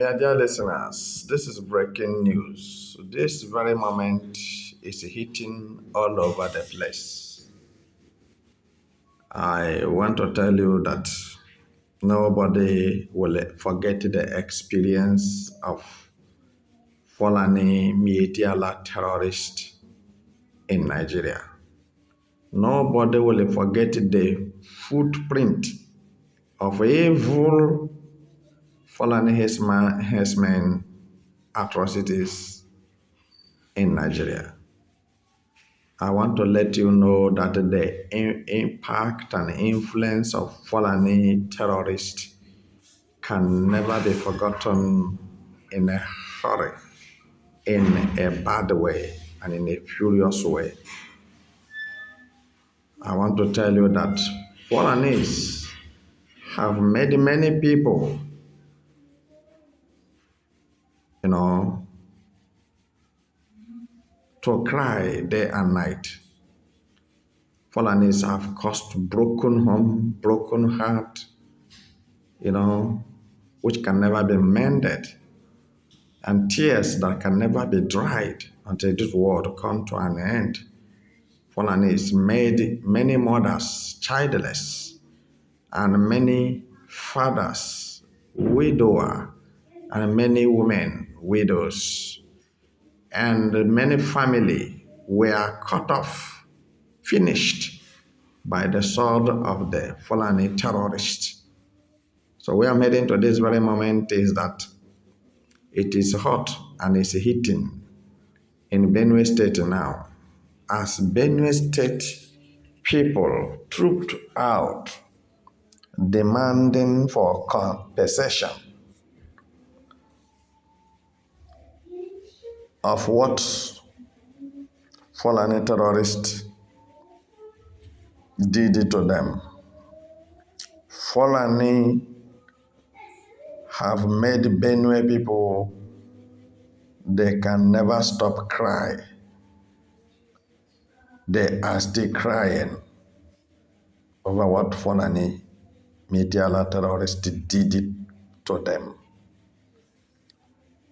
Yeah, dear listeners, this is breaking news. This very moment is hitting all over the place. I want to tell you that nobody will forget the experience of Fulani Mietiala terrorists in Nigeria. Nobody will forget the footprint of evil Fulani herdsmen atrocities in Nigeria. I want to let you know that the impact and influence of Fulani terrorists can never be forgotten in a hurry, in a bad way, and in a furious way. I want to tell you that Fulanis have made many people, you know, to cry day and night. Fulanis have caused broken home, broken heart, which can never be mended, and tears that can never be dried until this world come to an end. Fulanis made many mothers childless and many fathers widower and many women widows and many family were cut off, finished by the sword of the Fulani terrorists. So we are heading to this very moment is that it is hot and it's heating in Benue State now. As Benue State people trooped out demanding for compensation of what Fulani terrorists did to them. Fulani have made Benue people, they can never stop crying. They are still crying over what Fulani Mediala terrorists did to them.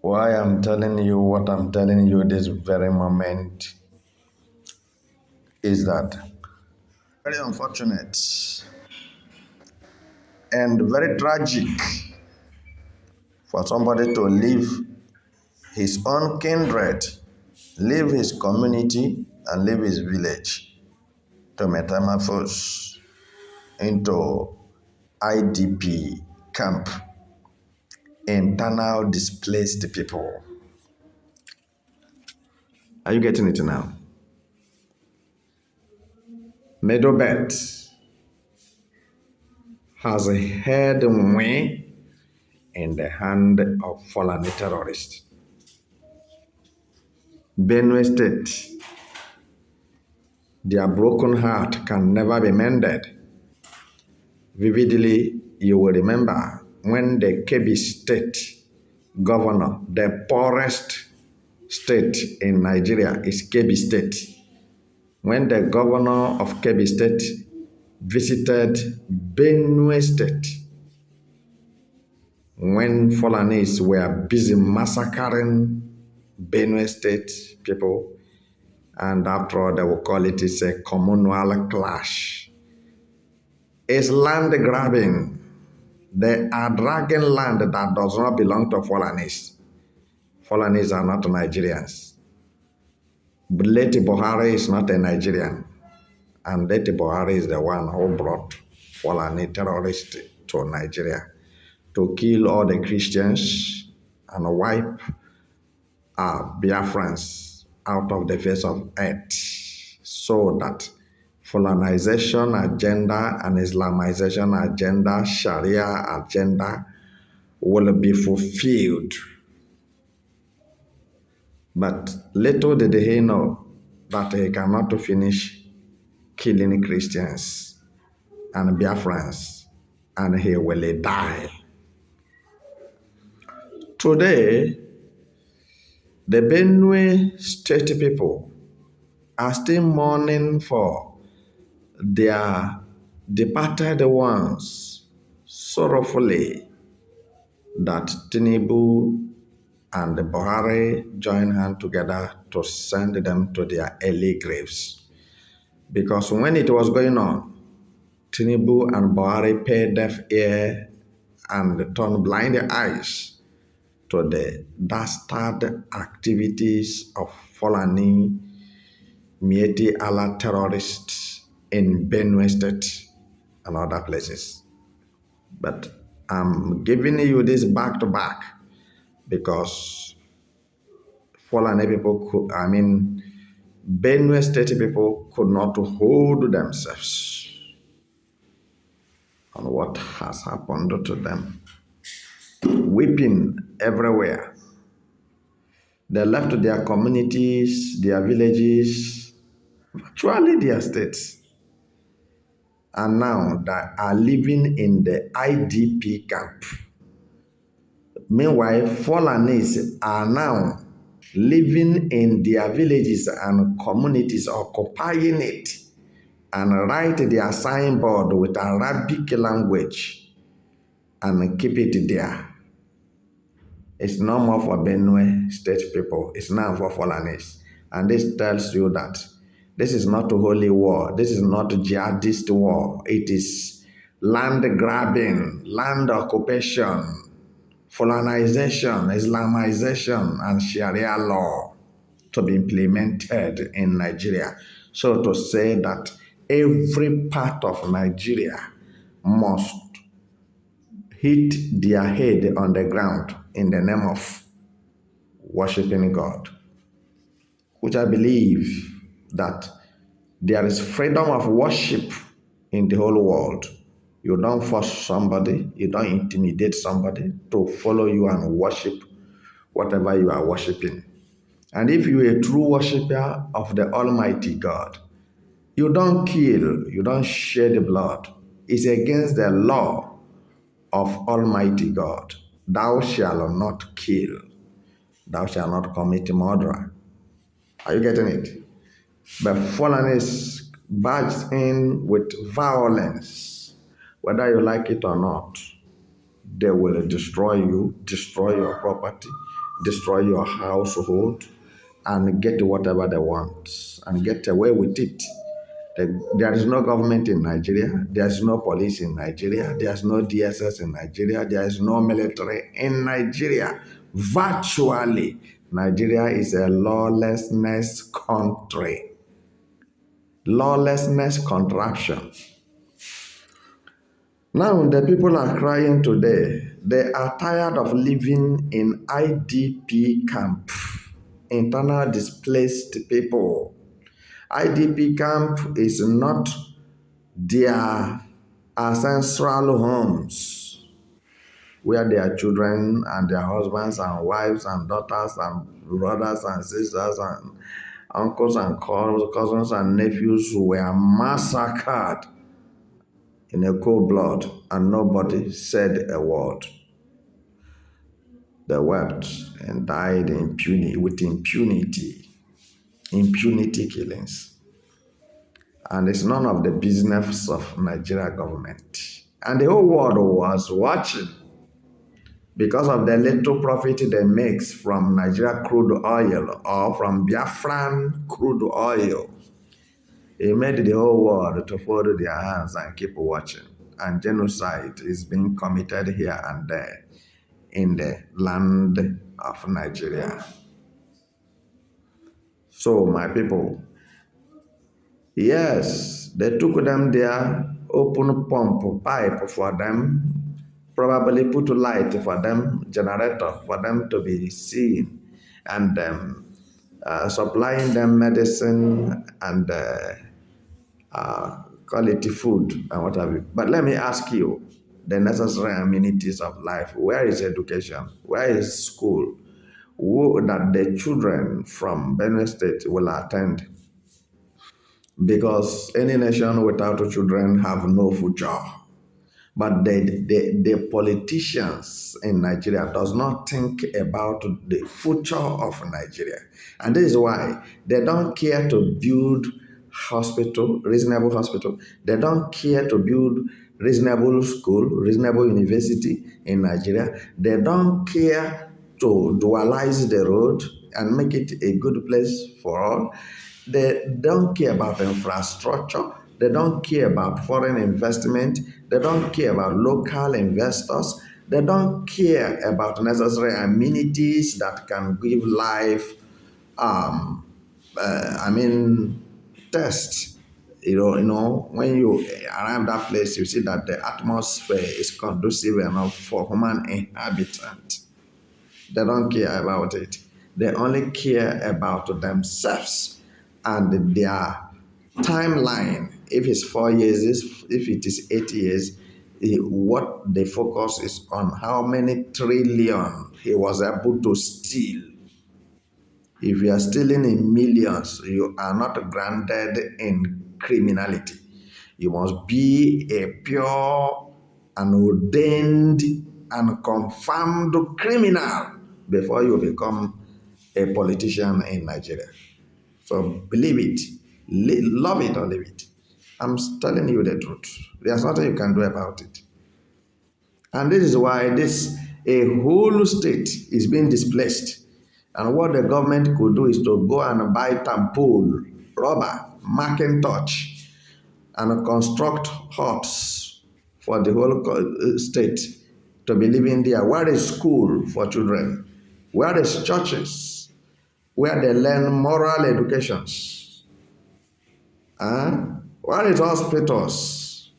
Why I'm telling you what I'm telling you this very moment is that very unfortunate and very tragic for somebody to leave his own kindred, leave his community, and leave his village to metamorphose into IDP camp, internal displaced people. Are you getting it now? Meadowbelt has had way in the hand of Fulani terrorists. Benue State, their broken heart can never be mended. Vividly, you will remember when the Kebbi State governor, the poorest state in Nigeria is Kebbi State. When the governor of Kebbi State visited Benue State, when Fulanis were busy massacring Benue State people, and after all, they will call it a communal clash. It's land grabbing. They are dragging land that does not belong to Fulanis. Fulanis are not Nigerians. But Leti Buhari is not a Nigerian. And Leti Buhari is the one who brought Fulani terrorists to Nigeria to kill all the Christians and wipe Biafrans out of the face of earth so that Fulanization agenda and Islamization agenda, Sharia agenda will be fulfilled. But little did he know that he cannot finish killing Christians and Biafrans, and he will die. Today, the Benue State people are still mourning for their departed ones sorrowfully that Tinubu and Buhari join hands together to send them to their early graves. Because when it was going on, Tinubu and Buhari paid deaf ear and turned blind eyes to the dastard activities of Fulani Mieti Allah terrorists in Benue State and other places. But I'm giving you this back to back because Fulani people could, Benue State people could not hold themselves on what has happened to them. Weeping everywhere. They left their communities, their villages, virtually their states, and now they are living in the IDP camp. Meanwhile, Fulanis are now living in their villages and communities, occupying it, and write their signboard with Arabic language and keep it there. It's no more for Benue State people. It's now for Fulanis. And this tells you that this is not a holy war. This is not a jihadist war. It is land grabbing, land occupation, Fulanization, Islamization, and Sharia law to be implemented in Nigeria. So to say that every part of Nigeria must hit their head on the ground in the name of worshiping God, which I believe that there is freedom of worship in the whole world. You don't force somebody, you don't intimidate somebody to follow you and worship whatever you are worshiping. And if you are a true worshiper of the Almighty God, you don't kill, you don't shed blood. It's against the law of Almighty God. Thou shalt not kill. Thou shalt not commit murder. Are you getting it? But Fulani barged in with violence. Whether you like it or not, they will destroy you, destroy your property, destroy your household, and get whatever they want and get away with it. There is no government in Nigeria. There is no police in Nigeria. There is no DSS in Nigeria. There is no military in Nigeria. Virtually, Nigeria is a lawlessness country. Lawlessness contraption. Now the people are crying today. They are tired of living in IDP camp, internal displaced people. IDP camp is not their ancestral homes where their children and their husbands and wives and daughters and brothers and sisters and uncles and cousins and nephews were massacred in a cold blood and nobody said a word. They wept and died with impunity killings. And it's none of the business of Nigeria government. And the whole world was watching because of the little profit they make from Nigeria crude oil or from Biafran crude oil. It made the whole world to fold their hands and keep watching. And genocide is being committed here and there in the land of Nigeria. So, my people, yes, they took them there, open pump pipe for them, probably put light for them, generator for them to be seen, and supplying them medicine and quality food and what have you. But let me ask you, the necessary amenities of life, where is education? Where is school? That the children from Benue State will attend? Because any nation without children have no future. But the politicians in Nigeria does not think about the future of Nigeria. And this is why they don't care to build reasonable hospital. They don't care to build reasonable school, reasonable university in Nigeria. They don't care to dualize the road and make it a good place for all. They don't care about infrastructure. They don't care about foreign investment. They don't care about local investors. They don't care about necessary amenities that can give life um, I mean, test. When you arrive that place, you see that the atmosphere is conducive enough for human inhabitant. They don't care about it. They only care about themselves and their timeline. If it's 4 years, if it is 8 years, what they focus is on how many trillion he was able to steal. If you are stealing in millions, you are not grounded in criminality. You must be a pure and ordained and confirmed criminal before you become a politician in Nigeria. So believe it, love it or leave it. I'm telling you the truth. There's nothing you can do about it. And this is why a whole state is being displaced. And what the government could do is to go and buy tampol, rubber, Macintosh, and construct huts for the whole state to be living there. Where is school for children? Where is churches where they learn moral educations? Where is hospitals?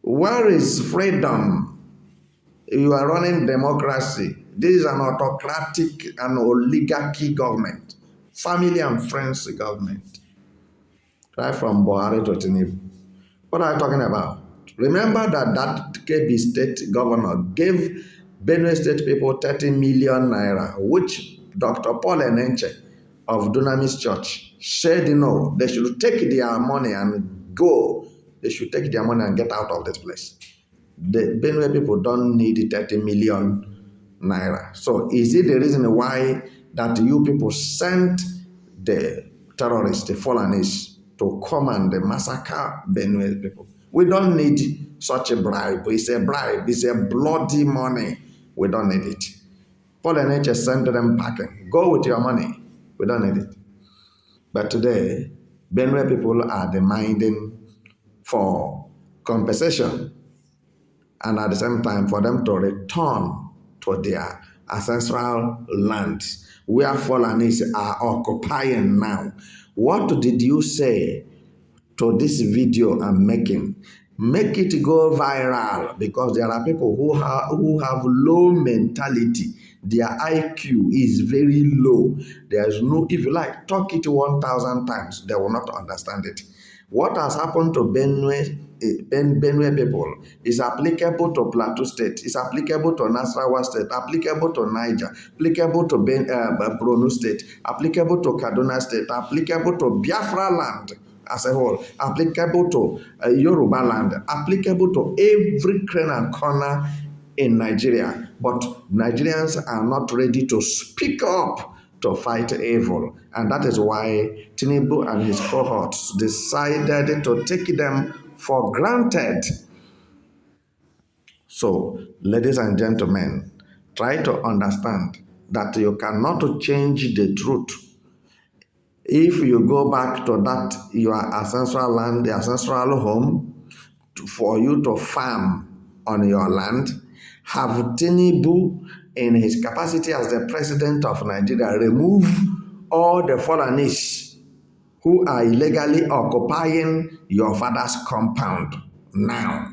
Where is freedom? You are running democracy. This is an autocratic and oligarchy government, family and friends government, right from Buhari to Tinubu. What are you talking about? Remember that KB state governor gave Benue state people 30 million naira, which Dr. Paul Enenche of Dunamis Church said no, they should take their money and go. They should take their money and get out of this place. The Benue people don't need 30 million naira. So is it the reason why that you people sent the terrorists, the Fulanis, to come and massacre Benue people? We don't need such a bribe. It's a bribe. It's a bloody money. We don't need it. Paul NH sent them packing. Go with your money. We don't need it. But today, Benue people are demanding for compensation and at the same time for them to return to their ancestral lands where Fulanis are occupying now. What did you say to this video I'm making? Make it go viral, because there are people who have low mentality. Their IQ is very low. There's no, if you like, talk it 1,000 times, they will not understand it. What has happened to Benue people is applicable to Plateau State, is applicable to Nasarawa State, applicable to Niger, applicable to Borno State, applicable to Kaduna State, applicable to Biafra land as a whole, applicable to Yoruba land, applicable to every crane and corner in Nigeria. But Nigerians are not ready to speak up to fight evil. And that is why Tinubu and his cohorts decided to take them for granted. So, ladies and gentlemen, try to understand that you cannot change the truth. If you go back to that, your ancestral land, the ancestral home, for you to farm on your land, have Tinubu, in his capacity as the president of Nigeria, remove all the Fulanis who are illegally occupying your father's compound now.